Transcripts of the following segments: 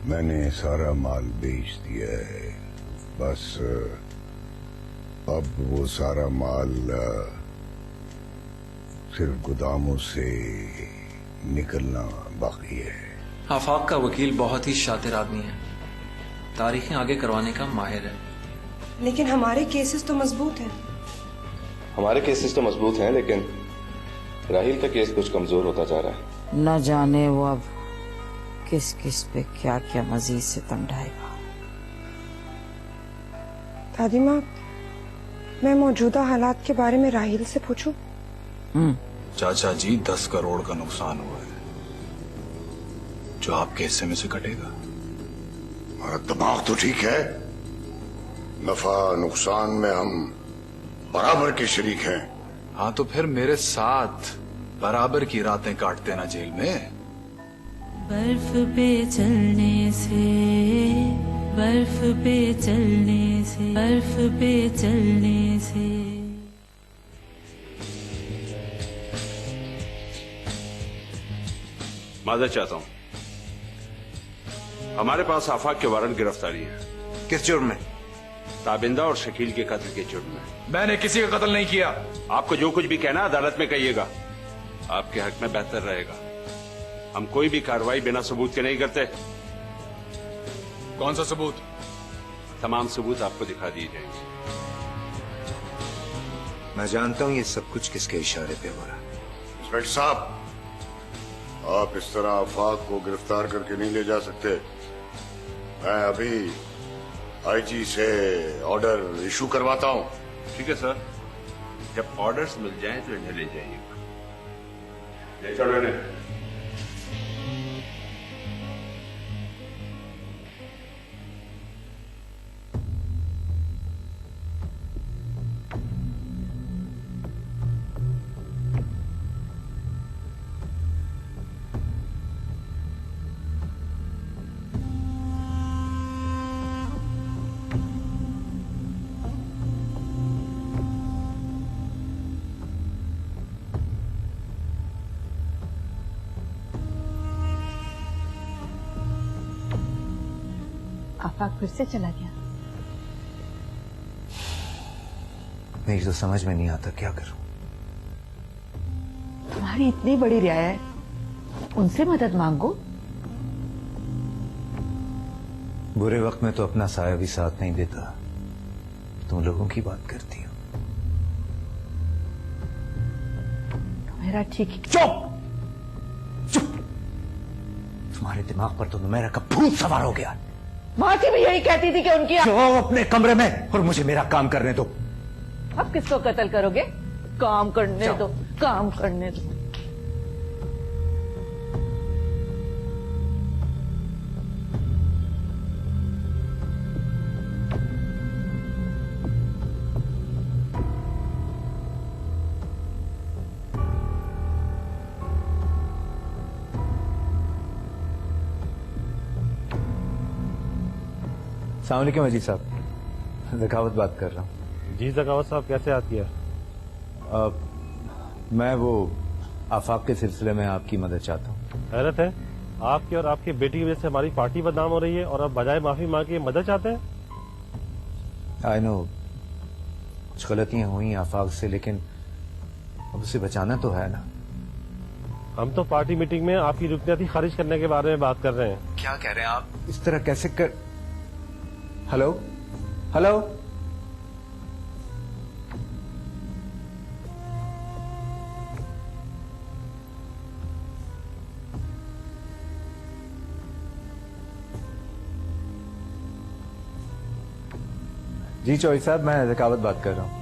मैंने सारा माल बेच दिया है। बस अब वो सारा माल सिर्फ गोदामों से निकलना बाकी है। आफाक का वकील बहुत ही शातिर आदमी है, तारीखें आगे करवाने का माहिर है। लेकिन हमारे केसेस तो मजबूत हैं। हमारे केसेस तो मजबूत हैं, लेकिन राहिल का केस कुछ कमजोर होता जा रहा है। न जाने वो अब किस किस पे क्या क्या मजीद सितम ढाएगा। दादी माँ, मैं मौजूदा हालात के बारे में राहिल से पूछूं? चाचा जी 10 करोड़ का नुकसान हुआ है, जो आपके हिस्से में से कटेगा। हमारा दिमाग तो ठीक है, नफा नुकसान में हम बराबर के शरीक हैं। हाँ, तो फिर मेरे साथ बराबर की रातें काट देना जेल में। बर्फ पे चलने से, बर्फ पे चलने से, बर्फ पे चलने से। माजरत चाहता हूं, हमारे पास आफाक के वारंट गिरफ्तारी है। किस जुर्म में? ताबिंदा और शकील के कत्ल के जुर्म में। मैंने किसी का कत्ल नहीं किया। आपको जो कुछ भी कहना अदालत में कहिएगा, आपके हक में बेहतर रहेगा। हम कोई भी कार्रवाई बिना सबूत के नहीं करते। कौन सा सबूत? तमाम सबूत आपको दिखा दिए जाएंगे। मैं जानता हूं ये सब कुछ किसके इशारे पे हो रहा है। इंस्पेक्टर साहब, आप इस तरह आफाक को गिरफ्तार करके नहीं ले जा सकते। मैं अभी आईजी से ऑर्डर इशू करवाता हूं। ठीक है सर, जब ऑर्डर्स मिल जाएं तो इन्हें ले जाइएगा। ले चलो इन्हें। आफाक फिर से चला गया। मेरी तो समझ में नहीं आता क्या करूं। तुम्हारी इतनी बड़ी रियायत, उनसे मदद मांगो। बुरे वक्त में तो अपना साया भी साथ नहीं देता, तुम लोगों की बात करती हो। मेरा ठीक। चुप चुप, तुम्हारे दिमाग पर तो मेरा का भूत सवार हो गया। मासी भी यही कहती थी कि उनकी। जाओ अपने कमरे में और मुझे मेरा काम करने दो। अब किसको कत्ल करोगे? काम करने दो, काम करने दो। अस्सलाम वालेकुम अजीज साहब, ज़कावत बात कर रहा हूँ। जी ज़कावत साहब, कैसे याद किया? मैं वो आफाक के सिलसिले में आपकी मदद चाहता हूँ। हैरत है, आपकी और आपकी बेटी की वजह से हमारी पार्टी बदनाम हो रही है और अब बजाय माफी मांगे मदद चाहते हैं। आई नो कुछ गलतियां हुई आफाक से, लेकिन अब उसे बचाना तो है ना। हम तो पार्टी मीटिंग में आपकी रुकनीती खारिज करने के बारे में बात कर रहे हैं। क्या कह रहे हैं आप? इस तरह कैसे कर। हेलो हेलो, जी चौधरी साहब, मैं ज़कावत बात कर रहा हूं।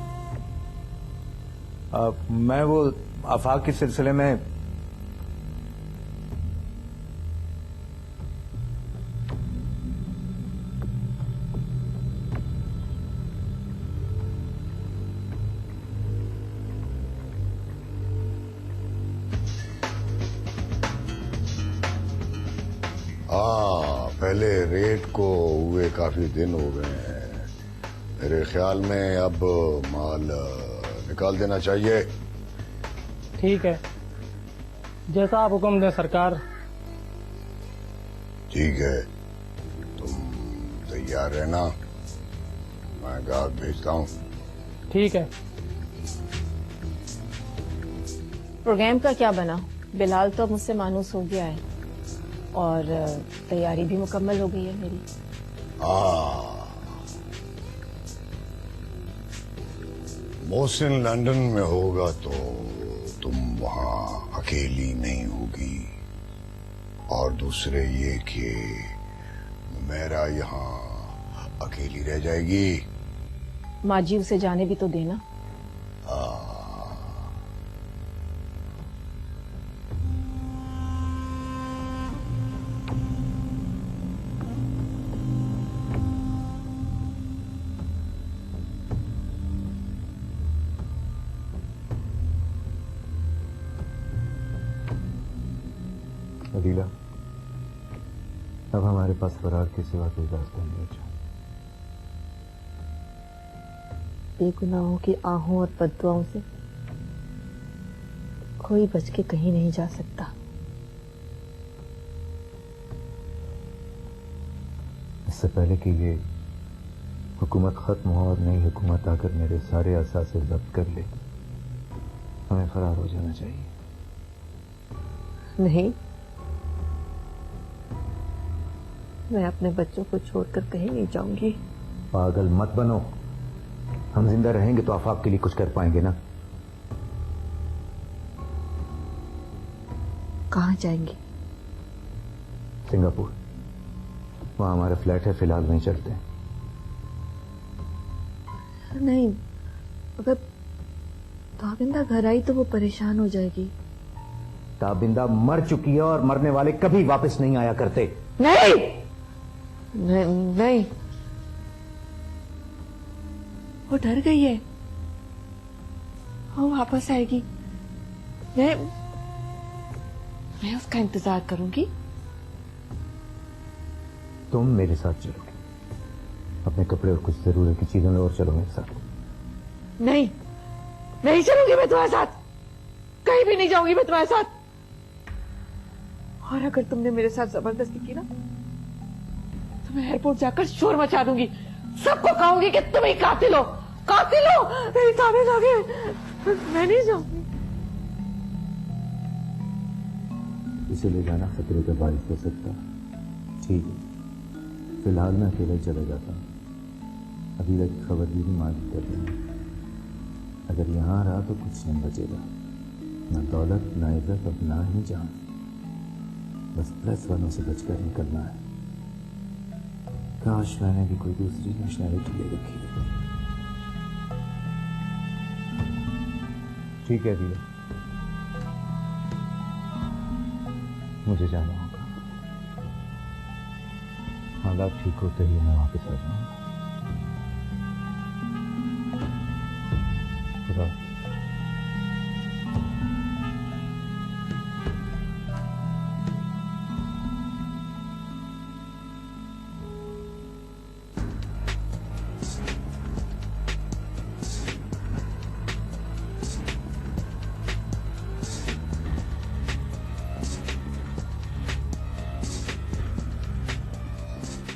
मैं वो आफाक के सिलसिले में पहले रेट को हुए काफी दिन हो गए हैं। मेरे ख्याल में अब माल निकाल देना चाहिए। ठीक है, जैसा आप हुक्म दें सरकार। ठीक है, तैयार रहना, मैं गाहक भेजता हूँ। ठीक है। प्रोग्राम का क्या बना? बिलाल तो अब मुझसे मानूस हो गया है और तैयारी भी मुकम्मल हो गई है मेरी। मोहसिन लंदन में होगा तो तुम वहां अकेली नहीं होगी, और दूसरे ये कि मेरा यहाँ अकेली रह जाएगी। माँ जी उसे जाने भी तो देना। अदीला, अब हमारे पास फरार के सिवा कोई रास्ता नहीं बचा। बेगुनाहों की आहों और बद्दुआओं से कोई बच के कहीं नहीं जा सकता। इससे पहले कि ये हुकूमत खत्म हो और नई हुकूमत आकर मेरे सारे असासे जब्त कर ले, हमें फरार हो जाना चाहिए। नहीं, मैं अपने बच्चों को छोड़कर कहीं नहीं जाऊंगी। पागल मत बनो, हम जिंदा रहेंगे तो आफाक के लिए कुछ कर पाएंगे ना। कहाँ जाएंगे? सिंगापुर, वहां हमारा फ्लैट है, फिलहाल वहीं चलते हैं। नहीं, अगर ताबिंदा घर आई तो वो परेशान हो जाएगी। ताबिंदा मर चुकी है और मरने वाले कभी वापस नहीं आया करते। नहीं नहीं, वो डर गई है, वो वापस आएगी। मैं उसका इंतजार करूंगी। तुम मेरे साथ चलोगे, अपने कपड़े और कुछ जरूरत की चीजों में और चलो मेरे साथ। नहीं, नहीं चलूंगी मैं तुम्हारे साथ, कहीं भी नहीं जाऊंगी मैं तुम्हारे साथ। और अगर तुमने मेरे साथ जबरदस्ती की ना तो मैं एयरपोर्ट जाकर शोर मचा दूंगी, सबको कहूंगी कि तुम ही कातिल हो, कातिल हो। मेरी ताने लगे, मैं नहीं जाऊंगी। इसे ले जाना खतरे का बारिश हो सकता है। ठीक है, फिलहाल मैं अकेला ही चला जाता हूँ। अभी तक खबर भी मालिक कर रही है। अगर यहाँ रहा तो कुछ नहीं बचेगा, ना दौलत, ना इज्जत, अब ना ही जान। बस प्रेस वालों से बचकर निकलना है। काश मैंने भी कोई दूसरी नेशनैलिटी ले रखी है। ठीक है दिया, मुझे जाना होगा। हालात ठीक होते ही मैं वापस आ जाऊंगा। खुदा।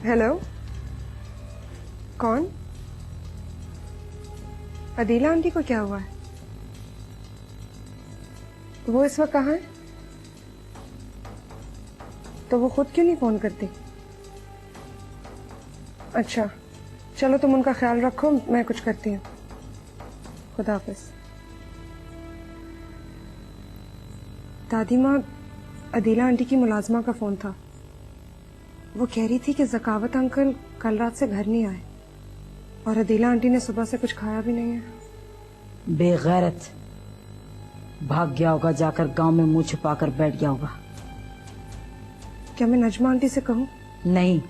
हेलो, कौन? अदीला आंटी को क्या हुआ है? वो इस वक्त कहाँ है? तो वो खुद क्यों नहीं फोन करती? अच्छा, चलो तुम उनका ख्याल रखो, मैं कुछ करती हूँ। खुदा हाफिज। दादी माँ, अदीला आंटी की मुलाजमा का फोन था। वो कह रही थी कि ज़कावत अंकल कल रात से घर नहीं आए और अदीला आंटी ने सुबह से कुछ खाया भी नहीं है। बेगैरत, भाग गया होगा, जाकर गांव में मुंह छुपाकर बैठ गया होगा। क्या मैं नजमा आंटी से कहूँ? नहीं,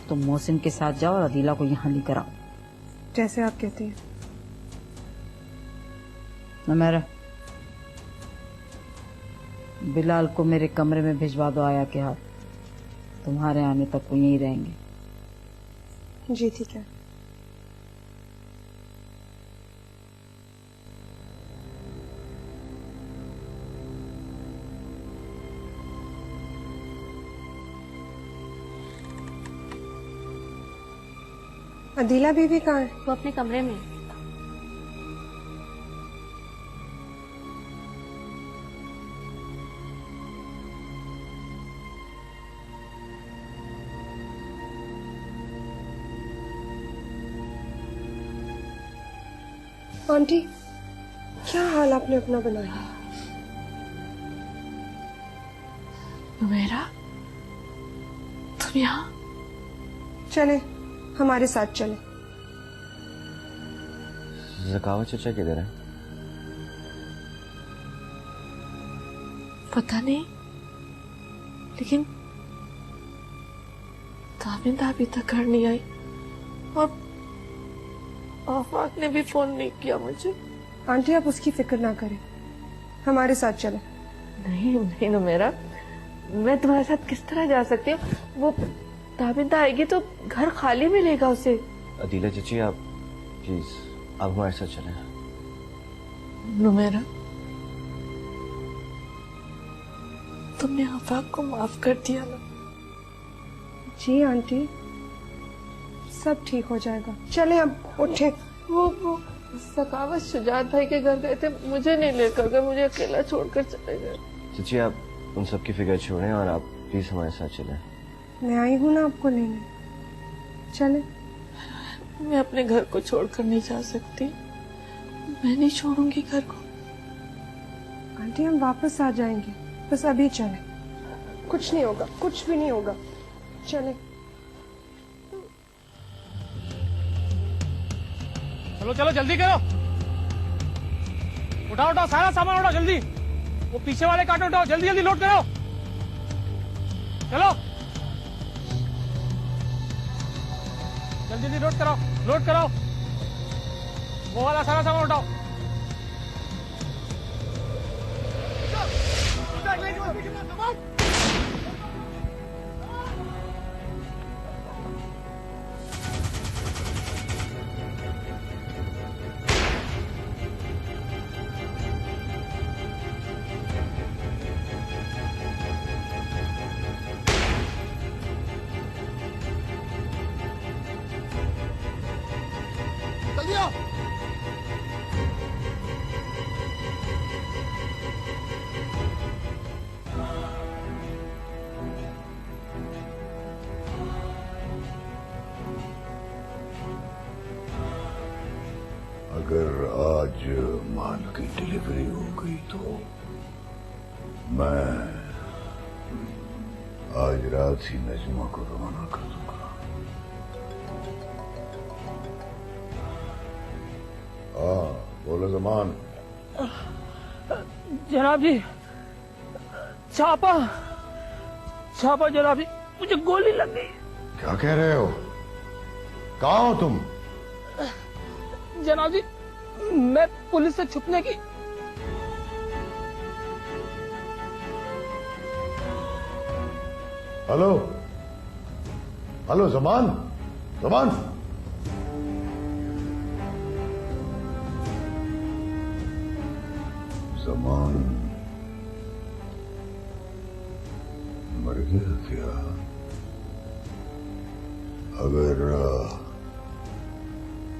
तुम मोहसिन के साथ जाओ और अदीला को यहाँ लेकर आओ। जैसे आप कहती हैं। मेरा बिलाल को मेरे कमरे में भिजवा दो आया के हाथ। तुम्हारे आने तक वो यहीं रहेंगे। जी ठीक है। अदीला बीवी कहाँ है? वो अपने कमरे में है। आंटी, क्या हाल आपने अपना बनाया? मेरा तुम यहाँ? चले, हमारे साथ चले। ज़कावत चचा किधर है? पता नहीं, लेकिन ताबिंदा अभी तक घर नहीं आई और आफाक ने भी फोन नहीं किया मुझे। आंटी, आप उसकी फिक्र ना करें, हमारे साथ चले। नहीं नहीं नुमेरा, मैं तुम्हारे साथ किस तरह जा सकती हूँ? वो ताबिंदा आएगी तो घर खाली मिलेगा उसे। अदीला चची, आप प्लीज आप हमारे साथ चलें। नुमेरा, तुमने आफाक को माफ कर दिया ना? जी आंटी, सब ठीक हो जाएगा। चले अब, उठे। वो सकावत शुजात भाई के घर गए थे, मुझे नहीं लेकर गए, मुझे अकेला छोड़कर चले गए। चची, आप उन सब की फिक्र छोड़ें और आप प्लीज हमारे साथ चलें। मैं आई हूँ ना आपको लेने, चले। मैं अपने घर को छोड़कर नहीं जा सकती, मैं नहीं छोड़ूंगी घर को। आंटी, हम वापस आ जाएंगे, बस अभी चले। कुछ नहीं होगा, कुछ भी नहीं होगा, चले। चलो चलो जल्दी करो, उठाओ उठाओ सारा सामान उठाओ जल्दी। वो पीछे वाले कांटे उठाओ, जल्दी जल्दी लोड करो। चलो जल्दी जल्दी लोड कराओ, लोड कराओ। वो वाला सारा सामान उठाओ। जल्दी आओ। अगर आज माल की डिलीवरी हो गई तो मैं आज रात ही नजमा को रवाना कर दूंगा। हाँ, बोलो जमान। जनाब जी, छापा छापा जनाब जी, मुझे गोली लग गई। क्या कह रहे हो? कहाँ हो तुम? जनाब जी, मैं पुलिस से छुपने की। Hello hello, Zaman Zaman. जमान मर गया क्या? अगर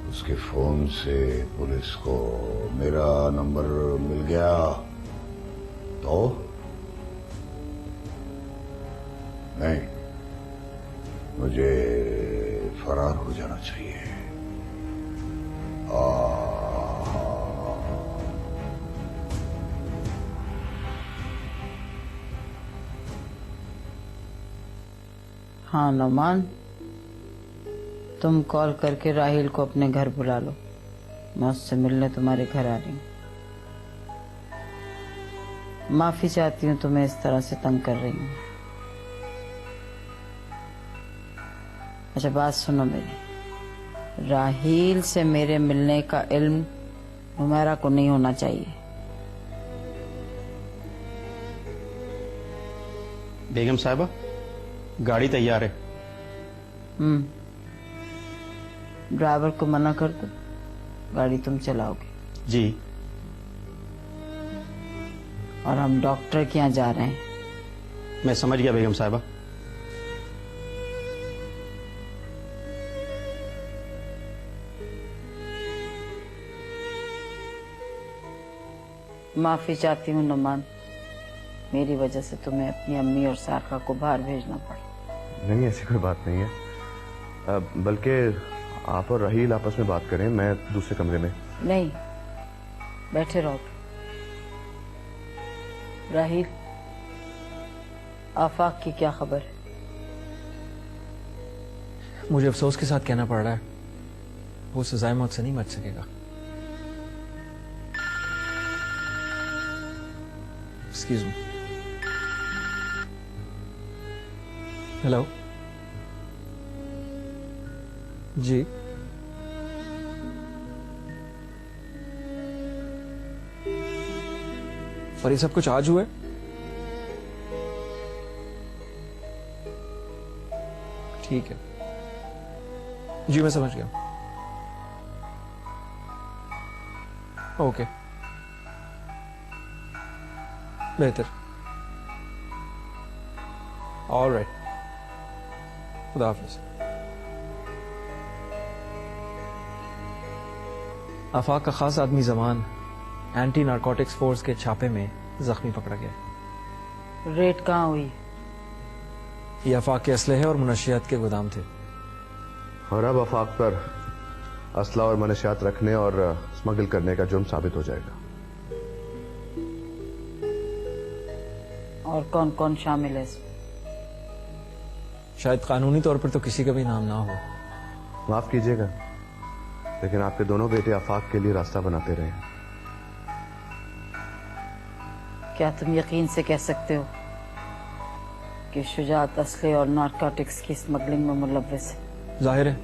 उसके फोन से पुलिस को मेरा नंबर मिल गया तो? नहीं, मुझे फरार हो जाना चाहिए। हाँ नौमान, तुम कॉल करके राहिल को अपने घर बुला लो, मैं उससे मिलने तुम्हारे घर आ रही हूँ। माफी चाहती हूँ तुम्हें इस तरह से तंग कर रही हूँ। अच्छा बात सुनो मेरी, राहिल से मेरे मिलने का इल्म हुमैरा को नहीं होना चाहिए। बेगम साहिबा, गाड़ी तैयार है। ड्राइवर को मना कर दो, गाड़ी तुम चलाओगे। जी। और हम डॉक्टर के यहाँ जा रहे हैं। मैं समझ गया बेगम साहिबा। माफी चाहती हूँ नुमान, मेरी वजह से तुम्हें अपनी अम्मी और सारका को बाहर भेजना पड़ा। नहीं, ऐसी कोई बात नहीं है, बल्कि आप और राहील आपस में बात करें, मैं दूसरे कमरे में। नहीं, बैठे रहो। राहील, आफाक की क्या खबर है? मुझे अफसोस के साथ कहना पड़ रहा है, वो सजाए मौत से नहीं बच सकेगा। Excuse me. हेलो जी, और ये सब कुछ आज हुआ है? ठीक है जी, मैं समझ गया। ओके, बेहतर। ऑलराइट, खुदा हाफिज। आफाक का खास आदमी जमान एंटी नारकोटिक्स फोर्स के छापे में जख्मी पकड़ा गया। रेड कहाँ हुई? ये आफाक के असलहे और मुनशियात के गोदाम थे। और अब आफाक पर असला और मनशियात रखने और स्मगल करने का जुर्म साबित हो जाएगा। और कौन कौन शामिल है इसमें? शायद कानूनी तौर पर तो किसी का भी नाम ना हो। माफ कीजिएगा, लेकिन आपके दोनों बेटे आफाक के लिए रास्ता बनाते रहे हैं। क्या तुम यकीन से कह सकते हो कि शुजात असले और नारकोटिक्स की स्मगलिंग में मुलव्वस है? जाहिर है,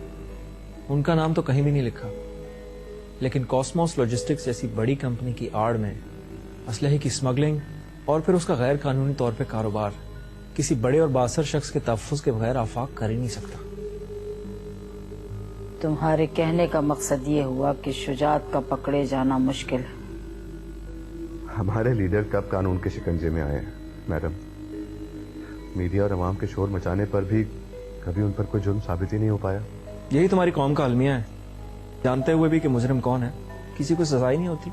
उनका नाम तो कहीं भी नहीं लिखा, लेकिन कॉस्मोस लॉजिस्टिक्स जैसी बड़ी कंपनी की आड़ में असलहे की स्मगलिंग और फिर उसका गैर कानूनी तौर पे कारोबार किसी बड़े और बासर शख्स के तहफ्फुज़ के बगैर आफाक कर ही नहीं सकता। तुम्हारे कहने का मकसद ये हुआ कि शुजात का पकड़े जाना मुश्किल है। हमारे लीडर कब कानून के शिकंजे में आए हैं मैडम? मीडिया और अवाम के शोर मचाने पर भी कभी उन पर कोई जुर्म साबित ही नहीं हो पाया। यही तुम्हारी कौम का अलमिया है, जानते हुए भी कि मुजरिम कौन है किसी को सजा ही नहीं होती,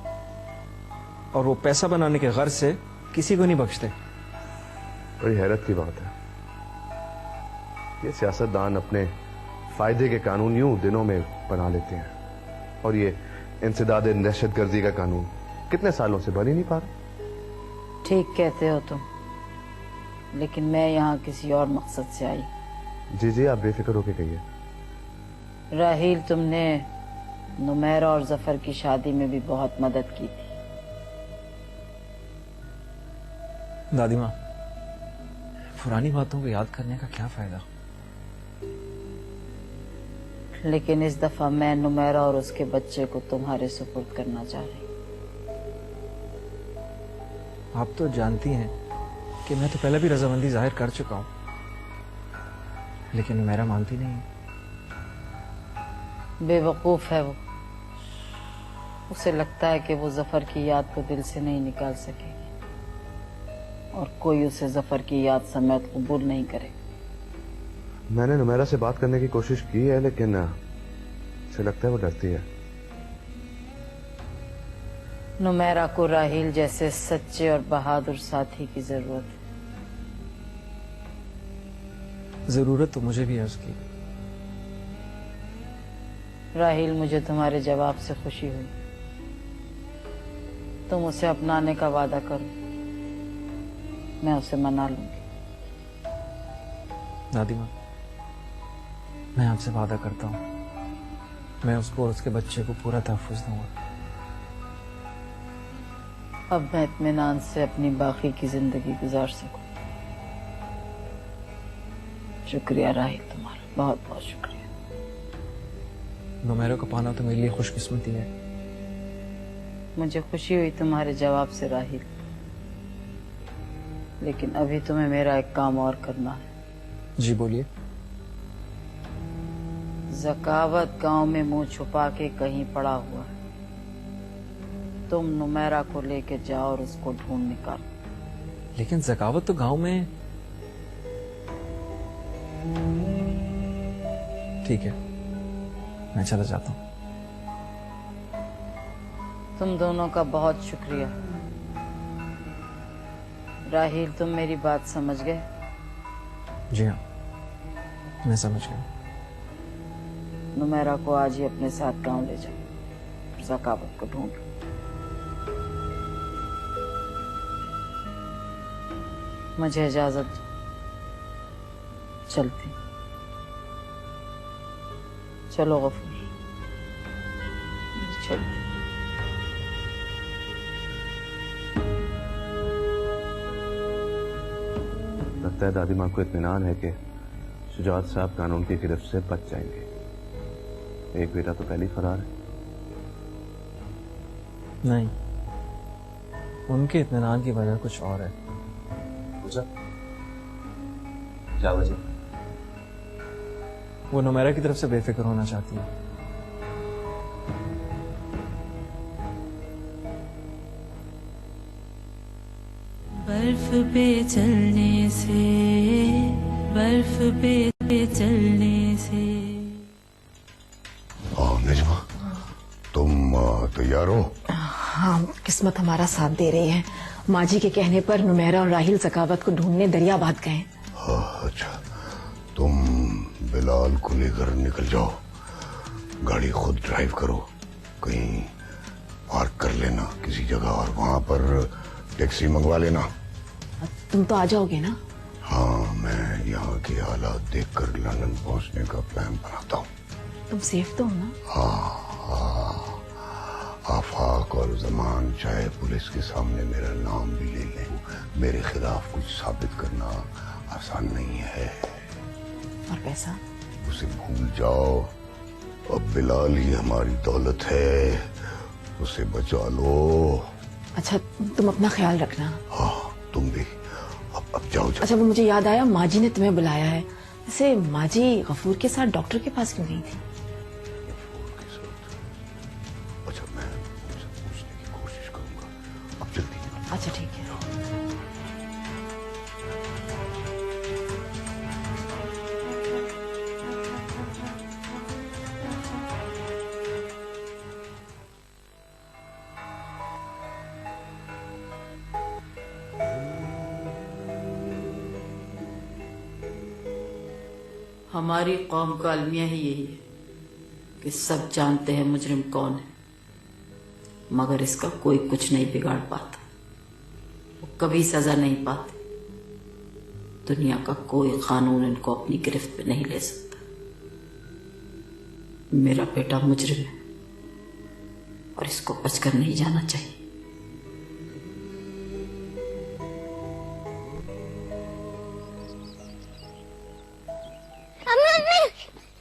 और वो पैसा बनाने के गर्ज से किसी को नहीं बख्शते। बड़ी हैरत की बात है, ये सियासतदान अपने फायदे के कानून यूं दिनों में बना लेते हैं, और ये इंसदाद दहशतगर्दी का कानून कितने सालों से बन ही नहीं पा रहा। ठीक कहते हो तुम, लेकिन मैं यहाँ किसी और मकसद से आई। जी जी, आप बेफिक्र होके कहिए। राहील, तुमने नुमैरा और जफर की शादी में भी बहुत मदद की थी। दादी माँ, पुरानी बातों को याद करने का क्या फायदा? लेकिन इस दफा मैं नुमैरा और उसके बच्चे को तुम्हारे सुपुर्द करना चाह रही। आप तो जानती हैं कि मैं तो पहले भी रजामंदी जाहिर कर चुका हूं, लेकिन मेरा मानती नहीं। बेवकूफ है वो, उसे लगता है कि वो जफर की याद को दिल से नहीं निकाल सकेगी, और कोई उसे जफर की याद समेत कबूल नहीं करेगा। मैंने नुमैरा से बात करने की कोशिश की है, लेकिन उसे लगता है वो डरती है। नुमैरा को राहील जैसे सच्चे और बहादुर साथी की जरूरत है। जरूरत तो मुझे भी है उसकी। राहील, मुझे तुम्हारे जवाब से खुशी हुई। तुम उसे अपनाने का वादा करो, मैं उसे मना लूंगी। दादी माँ, मैं आपसे वादा करता हूँ, मैं उसको और उसके बच्चे को पूरा तहफ्फुज़ दूंगा। अब मैं इत्मीनान से अपनी बाकी की जिंदगी गुजार सकूं। शुक्रिया राहील, तुम्हारा बहुत बहुत शुक्रिया। नुमैरा को पाना तो मेरे लिए खुशकिस्मती है। मुझे खुशी हुई तुम्हारे जवाब से राहील, लेकिन अभी तुम्हें मेरा एक काम और करना है। जी बोलिए। ज़कावत गांव में मुंह छुपा के कहीं पड़ा हुआ है। तुम नुमैरा को लेके जाओ और उसको ढूंढ निकालो। लेकिन ज़कावत तो गांव में। ठीक है, मैं चला जाता हूँ। तुम दोनों का बहुत शुक्रिया। राहिल, तुम मेरी बात समझ गए? जी हाँ, मैं समझ गया। नुमेरा को आज ही अपने साथ गांव ले जाओ, ज़कावत को ढूंढ। मुझे इजाजत दो, चलती। चलो गफूर, चलती। लगता है दादी माँ को इत्मीनान है कि शुजात साहब कानून की गिरफ्त से बच जाएंगे। एक बेटा तो पहले ही फरार है। नहीं, उनके इत्मीनान की वजह कुछ और है। क्या वजह? वो नुमेरा की तरफ से बेफिक्र होना चाहती है। बर्फ पे चलने से, बर्फ पे चलने से। निजमा, तुम तैयार हो? हाँ, किस्मत हमारा साथ दे रही है। माँ जी के कहने पर नुमेरा और राहिल ज़कावत को ढूंढने दरियाबाद गए। अच्छा, तुम बिलाल को लेकर निकल जाओ, गाड़ी खुद ड्राइव करो, कहीं पार्क कर लेना किसी जगह और वहां पर टैक्सी मंगवा लेना। तुम तो आ जाओगे ना? हाँ, मैं यहाँ के हालात देखकर लंदन पहुंचने का प्लान बनाता हूँ। तुम सेफ तो हो ना? हाँ, आफाक और जमान चाहे पुलिस के सामने मेरा नाम भी ले लें, मेरे खिलाफ कुछ साबित करना आसान नहीं है। और पैसा? उसे भूल जाओ, अब बिलाल ही हमारी दौलत है, उसे बचा लो। अच्छा, तुम अपना ख्याल रखना। हाँ, तुम भी। अब जाओ। अच्छा, वो मुझे याद आया, माँ जी ने तुम्हें बुलाया है। वैसे माँ जी गफूर के साथ डॉक्टर के पास क्यों गई थी? अच्छा, मैं उनसे पूछने की कोशिश करूंगा। अब जल्दी। अच्छा, ठीक है। हमारी कौम का अलमिया ही यही है कि सब जानते हैं मुजरिम कौन है, मगर इसका कोई कुछ नहीं बिगाड़ पाता, वो कभी सजा नहीं पाते। दुनिया का कोई कानून इनको अपनी गिरफ्त में नहीं ले सकता। मेरा बेटा मुजरिम है और इसको बचकर नहीं जाना चाहिए।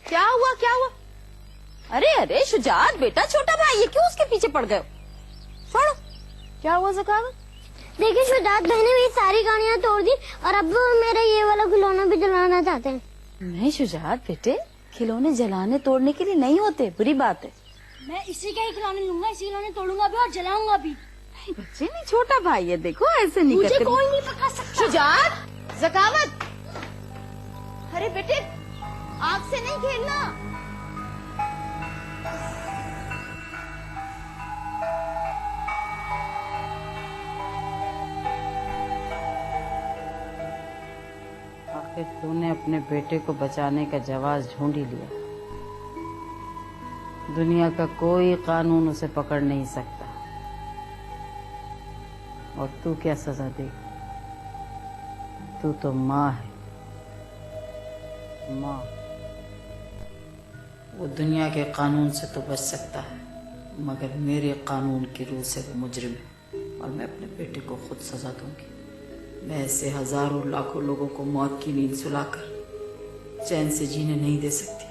क्या हुआ, क्या हुआ? अरे अरे शुजात बेटा, छोटा भाई, ये क्यों उसके पीछे पड़ गए? छोड़ो। क्या हुआ ज़कावत? देखिए शुजात भाई ने मेरी सारी गाड़ियाँ तोड़ दी और अब मेरा ये वाला खिलौना भी जलाना चाहते हैं। नहीं शुजात बेटे, खिलौने जलाने तोड़ने के लिए नहीं होते, बुरी बात है। मैं इसी का ही खिलौने लूंगा, इसी खिलौने तोड़ूंगा भी और जलाऊंगा भी। नहीं बच्चे, नहीं, छोटा भाई है, देखो ऐसे नहीं करते। मुझे कोई नहीं पकड़ सकता। शुजात, ज़कावत, अरे बेटे आग से नहीं खेलना। आखिर तूने अपने बेटे को बचाने का जवाब ढूंढ ही लिया। दुनिया का कोई कानून उसे पकड़ नहीं सकता। और तू क्या सजा देगी? तू तो माँ है, माँ। वो दुनिया के कानून से तो बच सकता है, मगर मेरे कानून की रूह से वो मुजरिम है और मैं अपने बेटे को खुद सजा दूंगी। मैं ऐसे हजारों लाखों लोगों को मौत की नींद सुलाकर चैन से जीने नहीं दे सकती।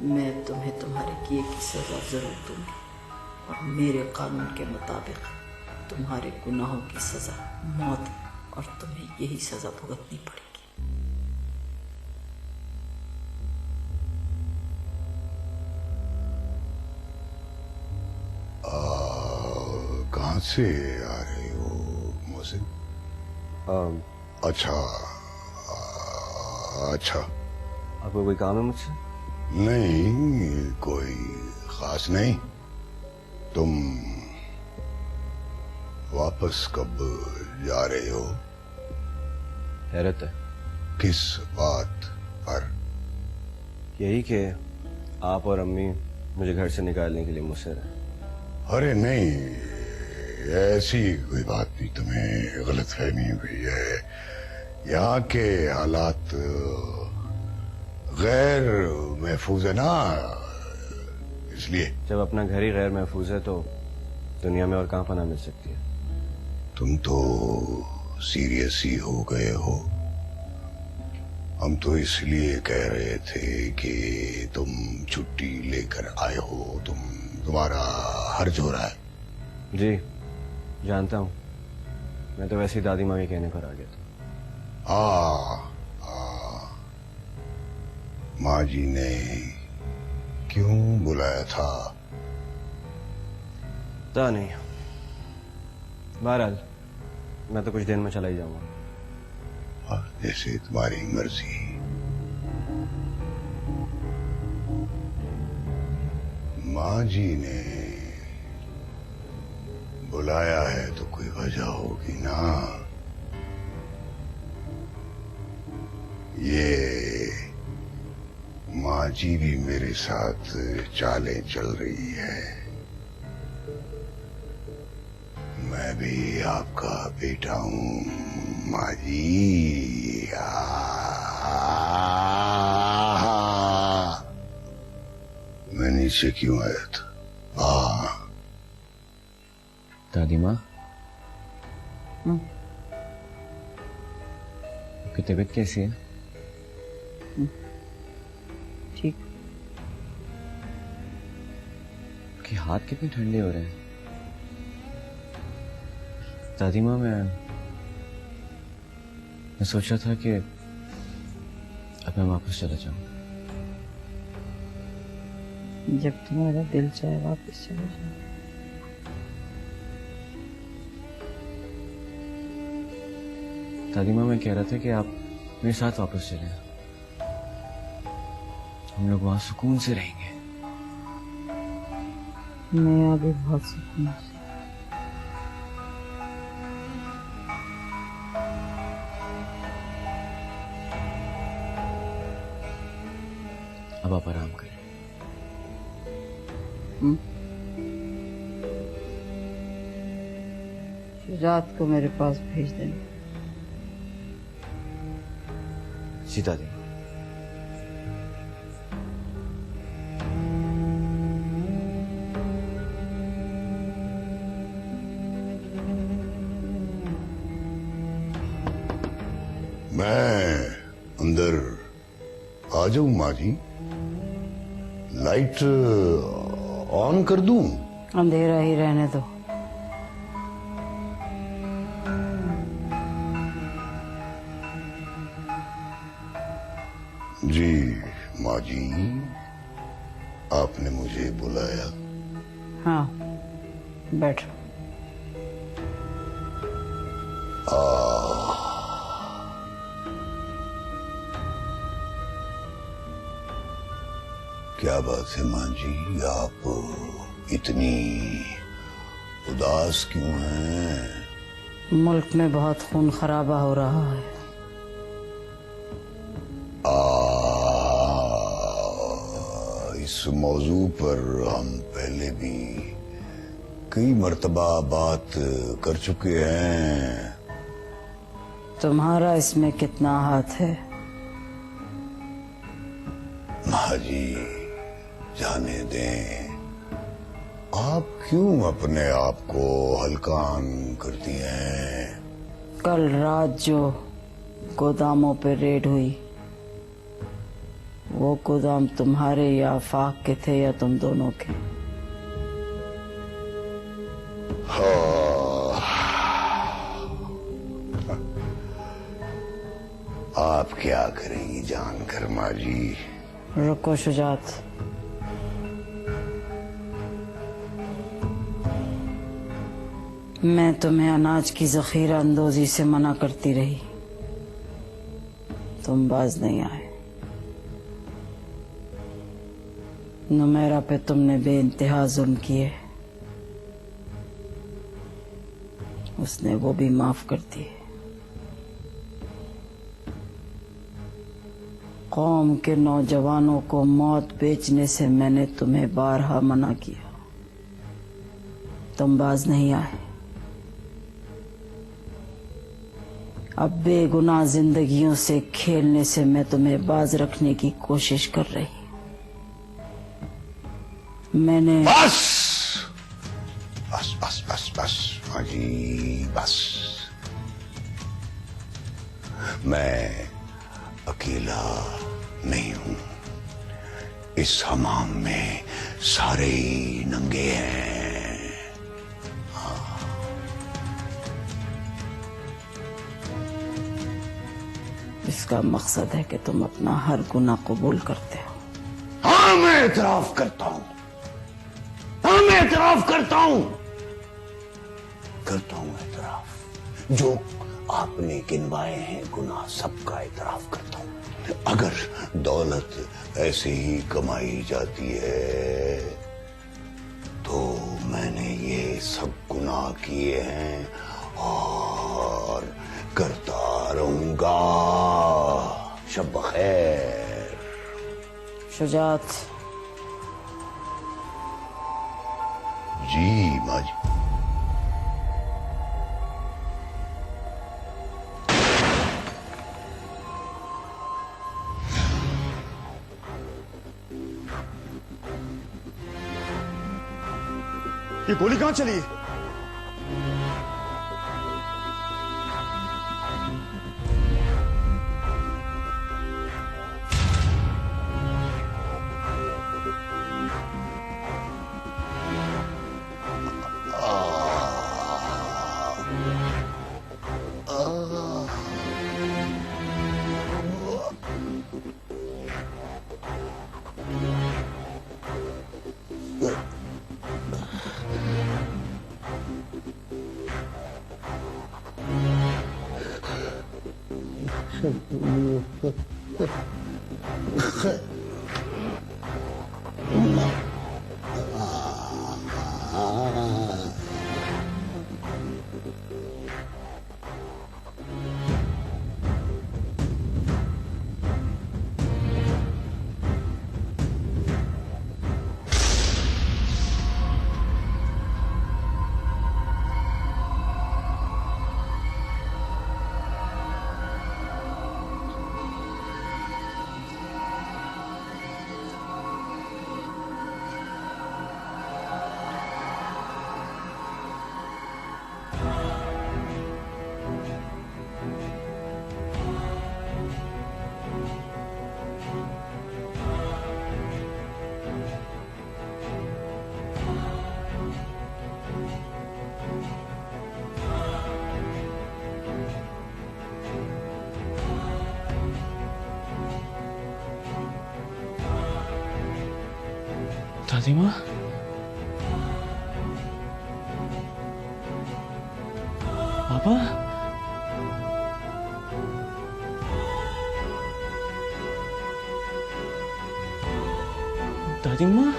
मैं तुम्हें तुम्हारे किए की सजा जरूर दूंगी और मेरे कानून के मुताबिक तुम्हारे गुनाहों की सजा मौत है और तुम्हें यही सजा भुगतनी पड़ेगी। कहाँ से आ रहे हो मोहसिन? अच्छा अच्छा। आपको कोई काम है मुझसे? नहीं, कोई खास नहीं। तुम वापस कब जा रहे हो? हैरत है। किस बात पर? यही कि आप और अम्मी मुझे घर से निकालने के लिए मुसर है। अरे नहीं, ऐसी कोई बात नहीं, तुम्हें गलतफहमी हुई है। यहाँ के हालात गैर महफूज है ना, इसलिए। जब अपना घर ही गैर महफूज है तो दुनिया में और कहाँ पनाह मिल सकती है? तुम तो सीरियस ही हो गए हो। हम तो इसलिए कह रहे थे कि तुम छुट्टी लेकर आए हो, तुम्हारा हर्ज हो रहा है। जी जानता हूँ, मैं तो वैसे ही दादी माँ के कहने पर आ गया था। माँ जी ने क्यों बुलाया था? पता नहीं, बहरहाल मैं तो कुछ देर में चला ही जाऊंगा। जैसे तुम्हारी मर्जी। माँ जी ने बुलाया है तो कोई वजह होगी ना। ये माँ जी भी मेरे साथ चालें चल रही है। मैं भी आपका बेटा हूँ माँ जी। मैं नीचे क्यों आया था? दादी माँ, आपकी तबीयत कैसी है? ठीक। आपके हाथ कितने ठंडे हो रहे हैं? दादी माँ, मैं सोच रहा था कि अब मैं वापस चला जाऊं। जब तुम्हारा दिल चाहे वापस चले जाओ। दादी माँ, मैं कह रहा था कि आप मेरे साथ वापस चले, हम लोग वहां सुकून से रहेंगे। मैं यहाँ भी बहुत सुकून से। अब आप आराम करें। रात को मेरे पास भेज देना। जी दादी। मैं अंदर आ जाऊं माँ जी? लाइट ऑन कर दूं? अंधेरा ही रहने दो। जी माँ जी, आपने मुझे बुलाया? हाँ, बैठो। क्या बात है माँ जी, आप इतनी उदास क्यों हैं? मुल्क में बहुत खून खराबा हो रहा है। इस मौजू पर हम पहले भी कई मर्तबा बात कर चुके हैं। तुम्हारा इसमें कितना हाथ है? माँ जी जाने दें, आप क्यों अपने आप को हल्कान करती हैं? कल रात जो गोदामों पे रेड हुई, वो गोदाम तुम्हारे या आफाक के थे या तुम दोनों के? आप क्या करेंगी जानकर माँ जी? रुको शुजात, मैं तुम्हें अनाज की जखीरा अंदोजी से मना करती रही, तुम बाज नहीं आए। नुमेरा पे तुमने बेइंतहा जुल्म किए, उसने वो भी माफ कर दिए। कौम के नौजवानों को मौत बेचने से मैंने तुम्हें बारहा मना किया, तुम बाज नहीं आए। अब बेगुनाह जिंदगियों से खेलने से मैं तुम्हें बाज रखने की कोशिश कर रही हूं। मैंने बस बस बस बस बस माँ जी बस। मैं अकेला नहीं हूं, इस हमाम में सारे ही नंगे हैं। इसका मकसद है कि तुम अपना हर गुनाह कबूल करते हो। हाँ मैं एतराफ करता हूं, हाँ मैं एतराफ करता हूं एतराफ। जो आपने गिनवाए हैं गुनाह सबका एतराफ करता हूं। अगर दौलत ऐसे ही कमाई जाती है तो मैंने ये सब गुनाह किए हैं और करता रहूंगा। शब खैर। शुजात। जी माँ जी। ये गोली कहां चली? दादी माँ, पापा, दादी माँ,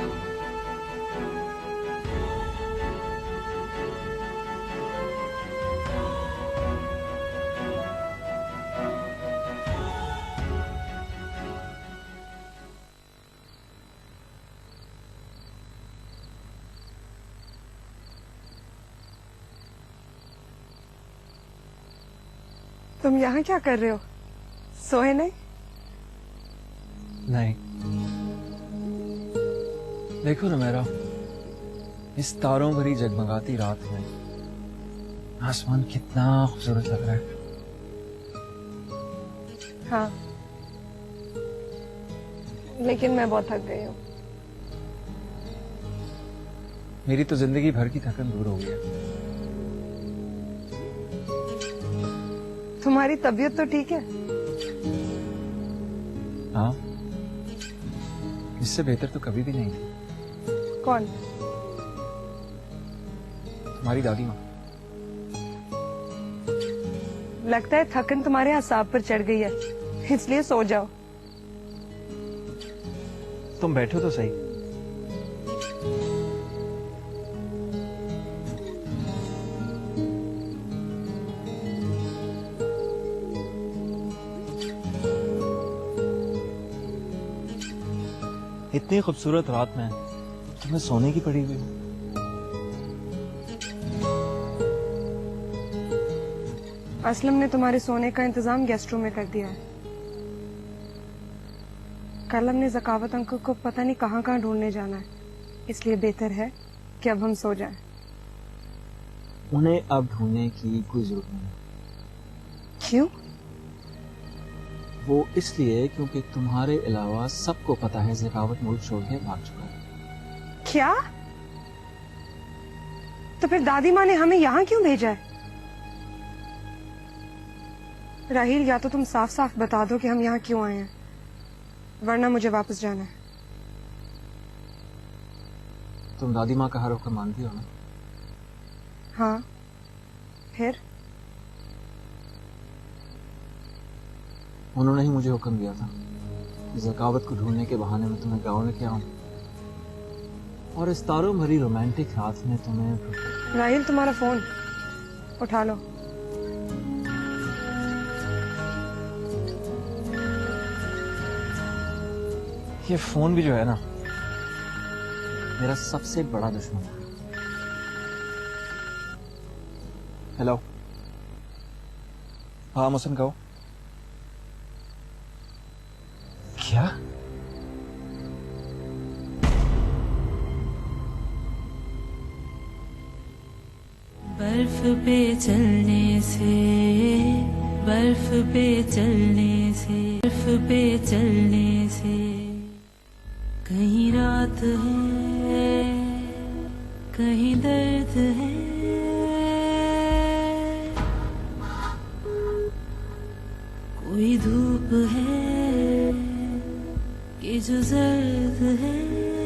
तुम यहाँ क्या कर रहे हो? सोए नहीं? नहीं। देखो ना मेरा, इस तारों भरी जगमगाती रात में आसमान कितना खूबसूरत लग रहा है। हाँ, लेकिन मैं बहुत थक गई हूँ। मेरी तो जिंदगी भर की थकन दूर हो गई है। तुम्हारी तबीयत तो ठीक है? हाँ, इससे बेहतर तो कभी भी नहीं थी। कौन? तुम्हारी दादी माँ। लगता है थकन तुम्हारे असाब पर चढ़ गई है, इसलिए सो जाओ। तुम बैठो तो सही। इतनी खूबसूरत रात में तुम्हें सोने की पड़ी हुई है। असलम ने तुम्हारे सोने का इंतजाम गेस्ट रूम में कर दिया है। कल हमने ज़कावत अंकल को पता नहीं कहाँ कहाँ ढूंढने जाना है, इसलिए बेहतर है कि अब हम सो जाएं। उन्हें अब ढूंढने की कोई जरूरत नहीं। क्यों? वो इसलिए क्योंकि तुम्हारे अलावा सबको पता है ज़कावत मुल्क छोड़ के भाग चुका है। क्या? तो फिर दादी माँ ने हमें यहाँ क्यों भेजा है? राहील, या तो तुम साफ साफ बता दो कि हम यहाँ क्यों आए हैं, वरना मुझे वापस जाना है। तुम दादी माँ का हर हुक्म मानती हो ना? हाँ, फिर? उन्होंने ही मुझे हुक्म दिया था कि ज़कावत को ढूंढने के बहाने में तुम्हें गाँव लेके आऊं और इस तारों भरी रोमांटिक रात में तुम्हें। राहील, तुम्हारा फोन उठा लो। ये फोन भी जो है ना, मेरा सबसे बड़ा दुश्मन है। हेलो, हाँ मोहसिन कहो। क्या? बर्फ पे चलने से, बर्फ पे चलने से, बर्फ पे चलने से कहीं रात है, कहीं दर्द है, कोई धूप है कि जो जर्द है।